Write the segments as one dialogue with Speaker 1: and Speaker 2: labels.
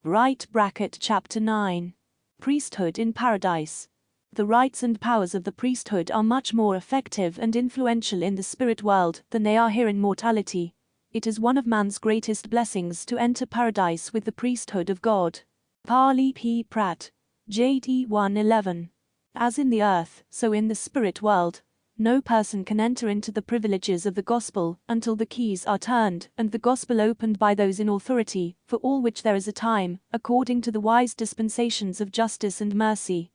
Speaker 1: Right bracket Chapter 9. Priesthood in Paradise. The rights and powers of the priesthood are much more effective and influential in the spirit world than they are here in mortality. It is one of man's greatest blessings to enter paradise with the priesthood of God. Parley P. Pratt. J.D. 1:11. As in the earth, so in the spirit world, no person can enter into the privileges of the gospel until the keys are turned and the gospel opened by those in authority, for all which there is a time, according to the wise dispensations of justice and mercy.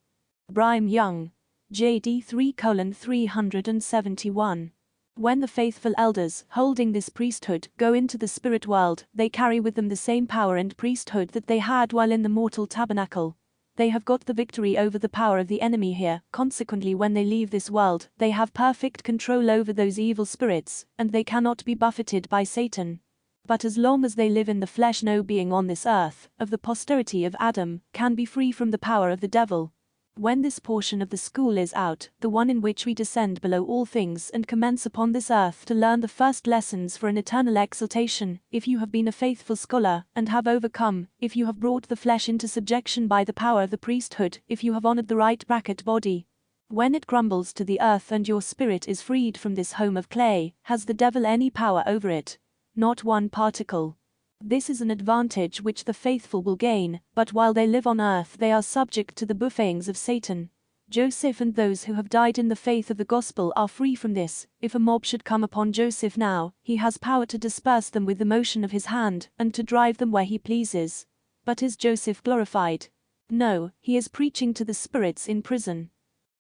Speaker 1: Brigham Young. J.D. 3:371. When the faithful elders, holding this priesthood, go into the spirit world, they carry with them the same power and priesthood that they had while in the mortal tabernacle. They have got the victory over the power of the enemy here. Consequently, when they leave this world, they have perfect control over those evil spirits, and they cannot be buffeted by Satan. But as long as they live in the flesh, no being on this earth, of the posterity of Adam, can be free from the power of the devil. When this portion of the school is out, the one in which we descend below all things and commence upon this earth to learn the first lessons for an eternal exaltation, if you have been a faithful scholar, and have overcome, if you have brought the flesh into subjection by the power of the priesthood, if you have honored the right bracket body. When it crumbles to the earth and your spirit is freed from this home of clay, has the devil any power over it? Not one particle. This is an advantage which the faithful will gain, but while they live on earth they are subject to the buffetings of Satan. Joseph and those who have died in the faith of the gospel are free from this. If a mob should come upon Joseph now, he has power to disperse them with the motion of his hand, and to drive them where he pleases. But is Joseph glorified? No, he is preaching to the spirits in prison.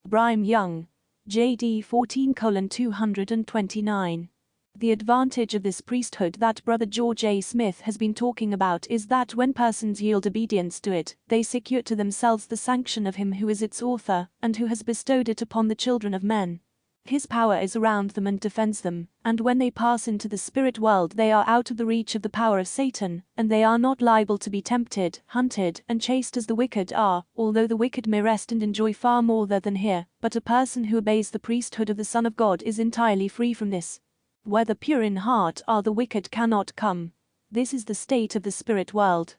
Speaker 1: Brigham Young. J.D. 14:229. The advantage of this priesthood that Brother George A. Smith has been talking about is that when persons yield obedience to it, they secure to themselves the sanction of Him who is its author, and who has bestowed it upon the children of men. His power is around them and defends them, and when they pass into the spirit world they are out of the reach of the power of Satan, and they are not liable to be tempted, hunted, and chased as the wicked are, although the wicked may rest and enjoy far more there than here, but a person who obeys the priesthood of the Son of God is entirely free from this. Where the pure in heart are, the wicked cannot come. This is the state of the spirit world.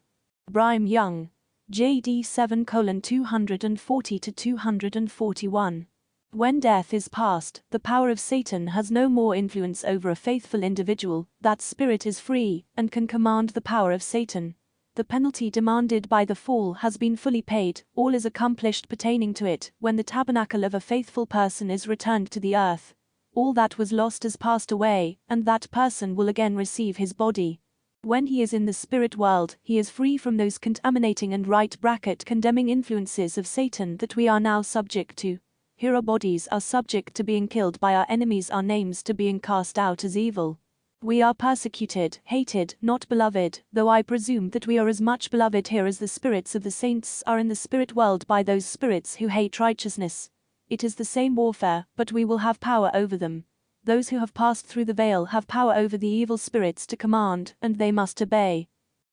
Speaker 1: Brigham Young. J.D. 7:240-241. When death is past, the power of Satan has no more influence over a faithful individual. That spirit is free, and can command the power of Satan. The penalty demanded by the fall has been fully paid, all is accomplished pertaining to it, when the tabernacle of a faithful person is returned to the earth. All that was lost has passed away, and that person will again receive his body. When he is in the spirit world, he is free from those contaminating and right bracket condemning influences of Satan that we are now subject to. Here our bodies are subject to being killed by our enemies, our names to being cast out as evil. We are persecuted, hated, not beloved, though I presume that we are as much beloved here as the spirits of the saints are in the spirit world by those spirits who hate righteousness. It is the same warfare, but we will have power over them. Those who have passed through the veil have power over the evil spirits to command, and they must obey.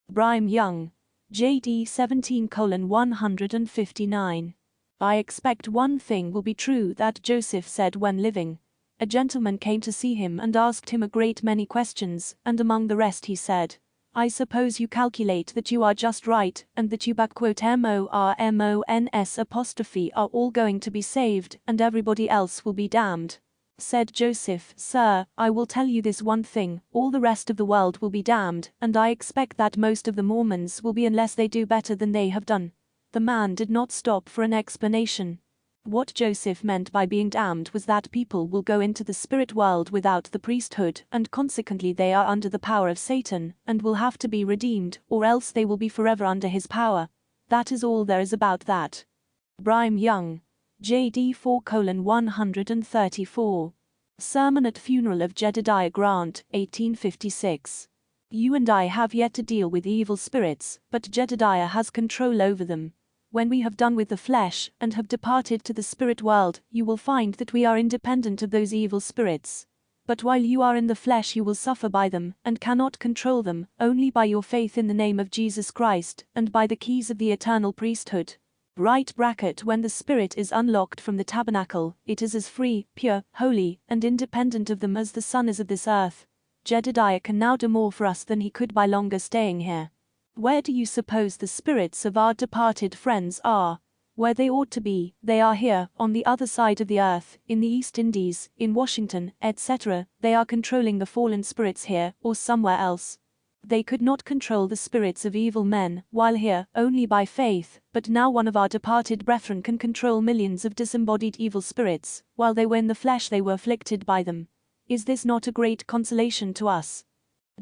Speaker 1: Brigham Young. J.D. 17:159. I expect one thing will be true that Joseph said when living. A gentleman came to see him and asked him a great many questions, and among the rest he said, I suppose you calculate that you are just right, and that you MORMONS' are all going to be saved, and everybody else will be damned. Said Joseph, Sir, I will tell you this one thing, all the rest of the world will be damned, and I expect that most of the Mormons will be unless they do better than they have done. The man did not stop for an explanation. What Joseph meant by being damned was that people will go into the spirit world without the priesthood, and consequently they are under the power of Satan, and will have to be redeemed, or else they will be forever under his power. That is all there is about that. Brigham Young. J.D. 4:134. Sermon at Funeral of Jedediah Grant, 1856. You and I have yet to deal with evil spirits, but Jedediah has control over them. When we have done with the flesh, and have departed to the spirit world, you will find that we are independent of those evil spirits. But while you are in the flesh you will suffer by them, and cannot control them, only by your faith in the name of Jesus Christ, and by the keys of the eternal priesthood. Right bracket When the spirit is unlocked from the tabernacle, it is as free, pure, holy, and independent of them as the sun is of this earth. Jedediah can now do more for us than he could by longer staying here. Where do you suppose the spirits of our departed friends are? Where they ought to be, they are here, on the other side of the earth, in the East Indies, in Washington, etc. They are controlling the fallen spirits here, or somewhere else. They could not control the spirits of evil men, while here, only by faith, but now one of our departed brethren can control millions of disembodied evil spirits, while they were in the flesh they were afflicted by them. Is this not a great consolation to us?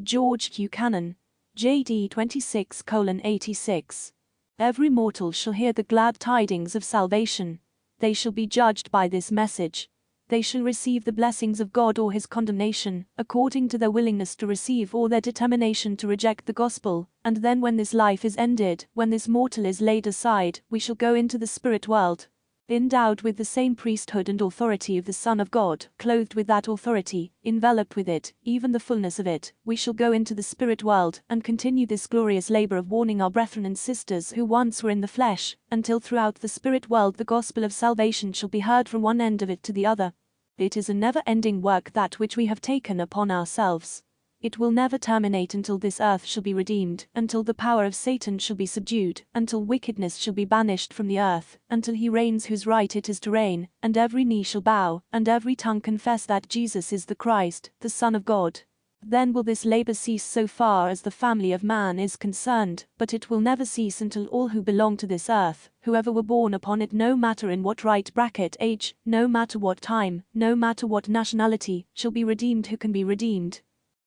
Speaker 1: George Buchanan, JD 26:86. Every mortal shall hear the glad tidings of salvation. They shall be judged by this message. They shall receive the blessings of God or his condemnation, according to their willingness to receive or their determination to reject the gospel, and then when this life is ended, when this mortal is laid aside, we shall go into the spirit world. Endowed with the same priesthood and authority of the Son of God, clothed with that authority, enveloped with it, even the fullness of it, we shall go into the spirit world, and continue this glorious labor of warning our brethren and sisters who once were in the flesh, until throughout the spirit world the gospel of salvation shall be heard from one end of it to the other. It is a never-ending work that which we have taken upon ourselves. It will never terminate until this earth shall be redeemed, until the power of Satan shall be subdued, until wickedness shall be banished from the earth, until he reigns whose right it is to reign, and every knee shall bow, and every tongue confess that Jesus is the Christ, the Son of God. Then will this labor cease so far as the family of man is concerned, but it will never cease until all who belong to this earth, whoever were born upon it no matter in what right bracket age, no matter what time, no matter what nationality, shall be redeemed who can be redeemed.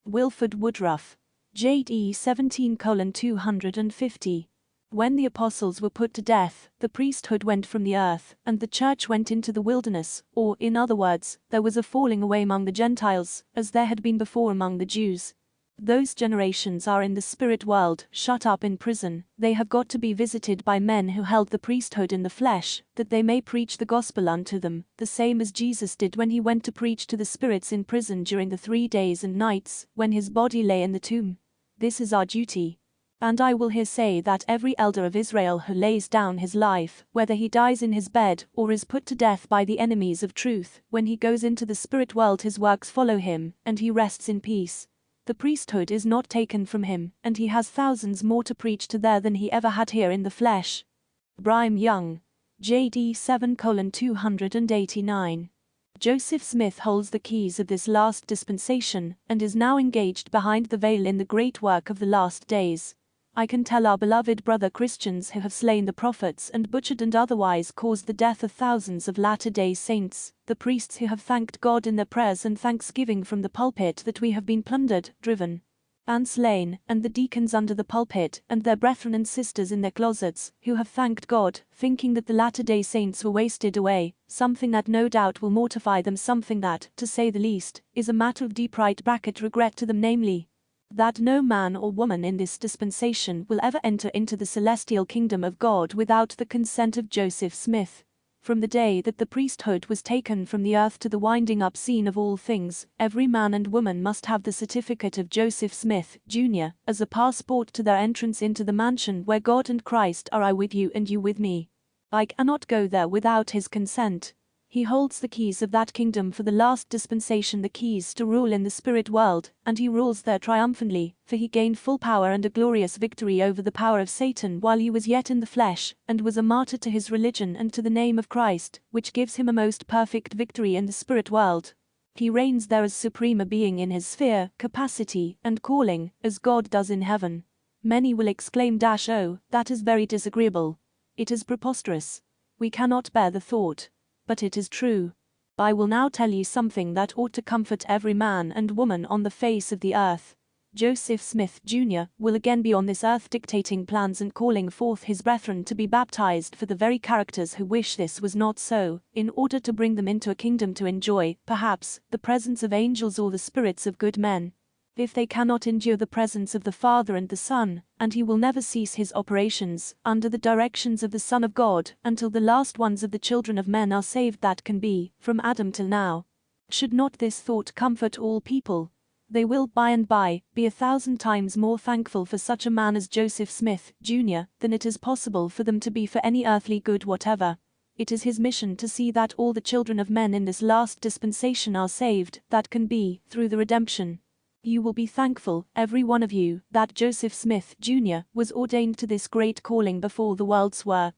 Speaker 1: Wilford Woodruff, JD 17:250. When the apostles were put to death, the priesthood went from the earth, and the church went into the wilderness, or, in other words, there was a falling away among the Gentiles, as there had been before among the Jews. Those generations are in the spirit world, shut up in prison. They have got to be visited by men who held the priesthood in the flesh, that they may preach the gospel unto them, the same as Jesus did when he went to preach to the spirits in prison during the 3 days and nights, when his body lay in the tomb. This is our duty. And I will here say that every elder of Israel who lays down his life, whether he dies in his bed or is put to death by the enemies of truth, when he goes into the spirit world his works follow him, and he rests in peace. The priesthood is not taken from him, and he has thousands more to preach to there than he ever had here in the flesh. Brigham Young, JD 7:289. Joseph Smith holds the keys of this last dispensation, and is now engaged behind the veil in the great work of the last days. I can tell our beloved brother Christians who have slain the prophets and butchered and otherwise caused the death of thousands of latter-day saints, the priests who have thanked God in their prayers and thanksgiving from the pulpit that we have been plundered, driven, and slain, and the deacons under the pulpit, and their brethren and sisters in their closets, who have thanked God, thinking that the latter-day saints were wasted away, something that no doubt will mortify them, something that, to say the least, is a matter of deep right bracket regret to them, namely, that no man or woman in this dispensation will ever enter into the celestial kingdom of God without the consent of Joseph Smith. From the day that the priesthood was taken from the earth to the winding up scene of all things, every man and woman must have the certificate of Joseph Smith, Jr., as a passport to their entrance into the mansion where God and Christ are, I with you and you with me. I cannot go there without his consent. He holds the keys of that kingdom for the last dispensation, the keys to rule in the spirit world, and he rules there triumphantly, for he gained full power and a glorious victory over the power of Satan while he was yet in the flesh, and was a martyr to his religion and to the name of Christ, which gives him a most perfect victory in the spirit world. He reigns there as supreme a being in his sphere, capacity, and calling, as God does in heaven. Many will exclaim, "Oh, that is very disagreeable. It is preposterous. We cannot bear the thought." But it is true. I will now tell you something that ought to comfort every man and woman on the face of the earth. Joseph Smith, Jr., will again be on this earth dictating plans and calling forth his brethren to be baptized for the very characters who wish this was not so, in order to bring them into a kingdom to enjoy, perhaps, the presence of angels or the spirits of good men. If they cannot endure the presence of the Father and the Son, and he will never cease his operations, under the directions of the Son of God, until the last ones of the children of men are saved that can be, from Adam till now. Should not this thought comfort all people? They will, by and by, be 1,000 times more thankful for such a man as Joseph Smith, Jr., than it is possible for them to be for any earthly good whatever. It is his mission to see that all the children of men in this last dispensation are saved, that can be, through the redemption You will be thankful, every one of you, that Joseph Smith, Jr., was ordained to this great calling before the worlds were.